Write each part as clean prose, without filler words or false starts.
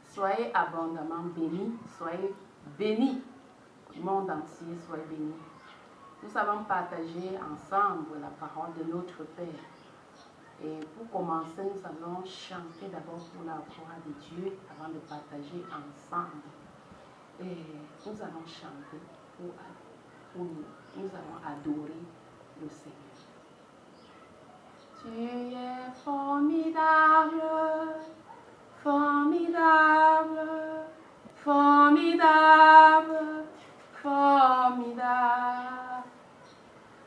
Soyez abondamment bénis, soyez bénis. Le monde entier, soyez bénis. Nous allons partager ensemble la parole de notre Père. Et pour commencer, nous allons chanter d'abord pour la gloire de Dieu avant de partager ensemble. Et nous allons chanter pour nous. Nous allons adorer le Seigneur. Tu es formidable, formidable, formidable, formidable.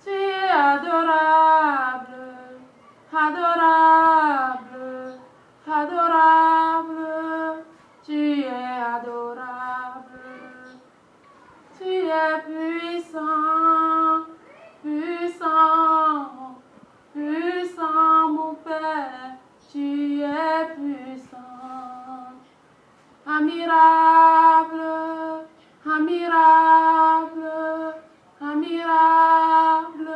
Tu es adorable, adorable, adorable. Tu es adorable. Tu es puissant, puissant, puissant, mon Père. Tu es puissant. Admirable, admirable, admirable.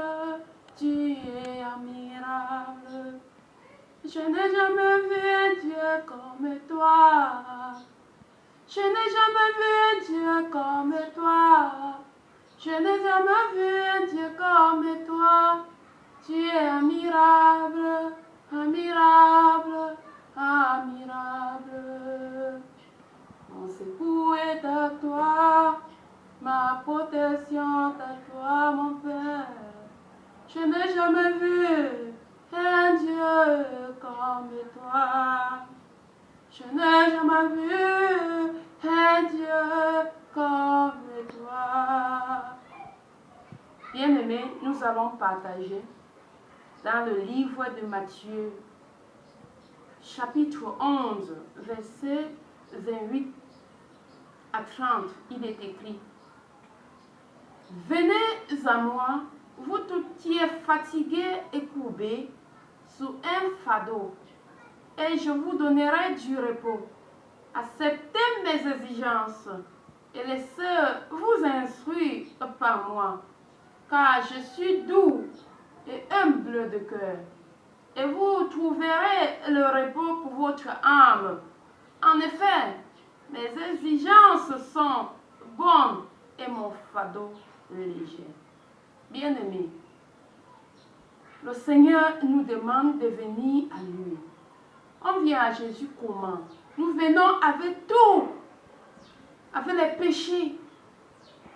Tu es admirable. Je n'ai jamais vu un Dieu comme toi. Je n'ai jamais vu un Dieu comme toi. Je n'ai jamais vu un Dieu comme toi. Tu es admirable, admirable, admirable. Mon secours est à toi, ma protection est à toi, mon Père. Je n'ai jamais vu un Dieu comme toi. Je n'ai jamais vu un Dieu comme toi. Bien-aimés, nous allons partager dans le livre de Matthieu, chapitre 11, versets 28 à 30. Il est écrit: Venez à moi, vous tous qui êtes fatigués et courbés sous un fardeau, et je vous donnerai du repos. Acceptez mes exigences et laissez vous instruire par moi, car je suis doux et humble de cœur, et vous trouverez le repos pour votre âme. En effet, mes exigences sont bonnes et mon fardeau léger. Bien-aimés, le Seigneur nous demande de venir à lui. On vient à Jésus comment? Nous venons avec tout, avec les péchés.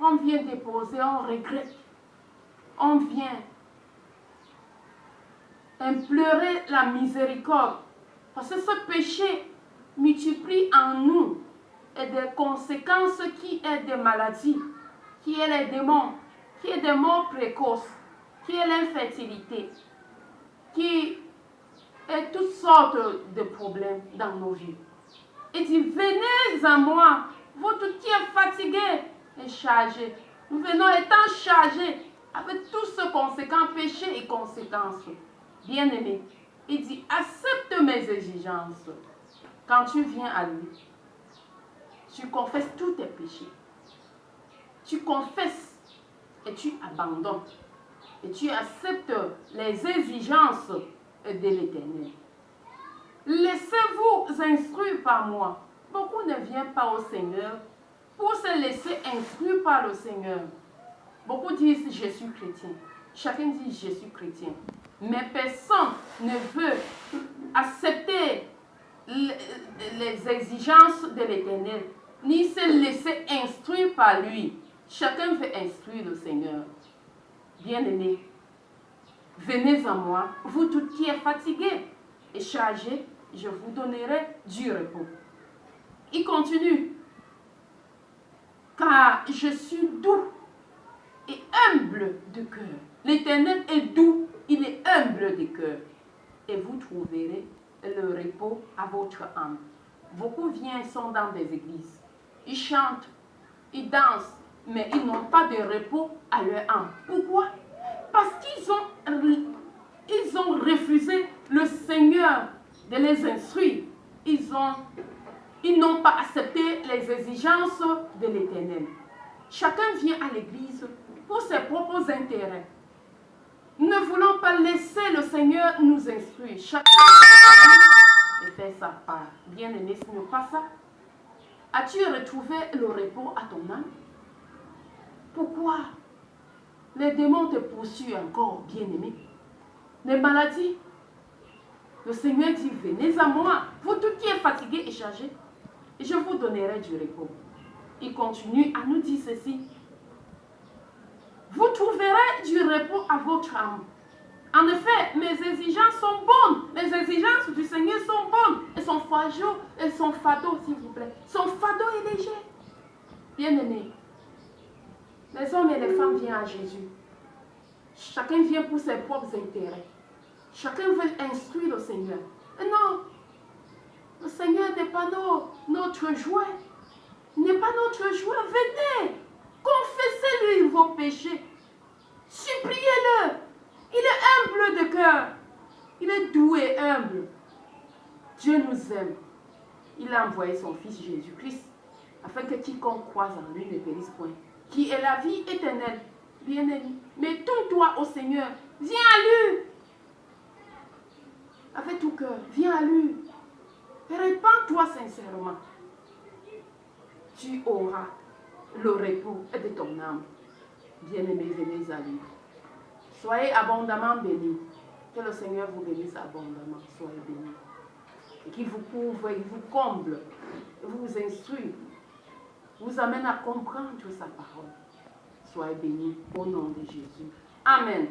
On vient déposer, on regrette. On vient implorer la miséricorde. Parce que ce péché multiplie en nous et des conséquences qui est des maladies, qui est les démons, qui est des morts précoces, qui est l'infertilité, qui est toutes sortes de problèmes dans nos vies. Il dit, venez à moi, vous tous qui êtes fatigués et chargés. Nous venons étant chargés avec tous ce conséquents, péchés et conséquences. Bien-aimés, il dit, accepte mes exigences. Quand tu viens à lui, tu confesses tous tes péchés. Tu confesses et tu abandonnes. Et tu acceptes les exigences de l'Éternel. Laissez-vous instruire par moi. Beaucoup ne viennent pas au Seigneur pour se laisser instruire par le Seigneur. Beaucoup disent, je suis chrétien. Chacun dit, je suis chrétien. Mais personne ne veut accepter les exigences de l'Éternel, ni se laisser instruire par lui. Chacun veut instruire le Seigneur. Bien-aimés, venez à moi, vous tous qui êtes fatigués et chargés, je vous donnerai du repos. Il continue. Car je suis doux et humble de cœur. L'Éternel est doux, il est humble de cœur. Et vous trouverez le repos à votre âme. Beaucoup viennent, sont dans des églises. Ils chantent, ils dansent, mais ils n'ont pas de repos à leur âme. Pourquoi? Parce qu'ils ont refusé le Seigneur de les instruire. Ils n'ont pas accepté les exigences de l'Éternel. Chacun vient à l'église pour ses propres intérêts. Nous ne voulons pas laisser le Seigneur nous instruire. Chacun et fait sa part. Bien-aimé, ce n'est pas ça. As-tu retrouvé le repos à ton âme? Pourquoi les démons te poursuivent encore, bien-aimé? Les maladies. Le Seigneur dit, venez à moi, vous tous qui êtes fatigués et chargés, et je vous donnerai du repos. Il continue à nous dire ceci. Vous trouverez du repos à votre âme. En effet, mes exigences sont bonnes. Les exigences du Seigneur sont bonnes. Et son fardeau, s'il vous plaît. Son fardeau est léger. Bien-aimé, les hommes et les femmes viennent à Jésus. Chacun vient pour ses propres intérêts. Chacun veut instruire le Seigneur. Et non, le Seigneur n'est pas notre jouet. Il n'est pas notre jouet. Venez, confessez-lui vos péchés. Suppliez-le. Il est humble de cœur. Il est doux et humble. Dieu nous aime. Il a envoyé son Fils Jésus-Christ afin que quiconque croise en lui ne périsse point. Qui est la vie éternelle. Bien-aimé, mais tourne-toi au Seigneur. Viens à lui. Avec tout cœur, viens à lui. Répands-toi sincèrement. Tu auras le repos de ton âme. Bien-aimé, venez à lui. Soyez abondamment bénis. Que le Seigneur vous bénisse abondamment. Soyez bénis. Et qu'il vous couvre, il vous comble, vous instruit, vous amène à comprendre sa parole. Soyez bénis au nom de Jésus. Amen.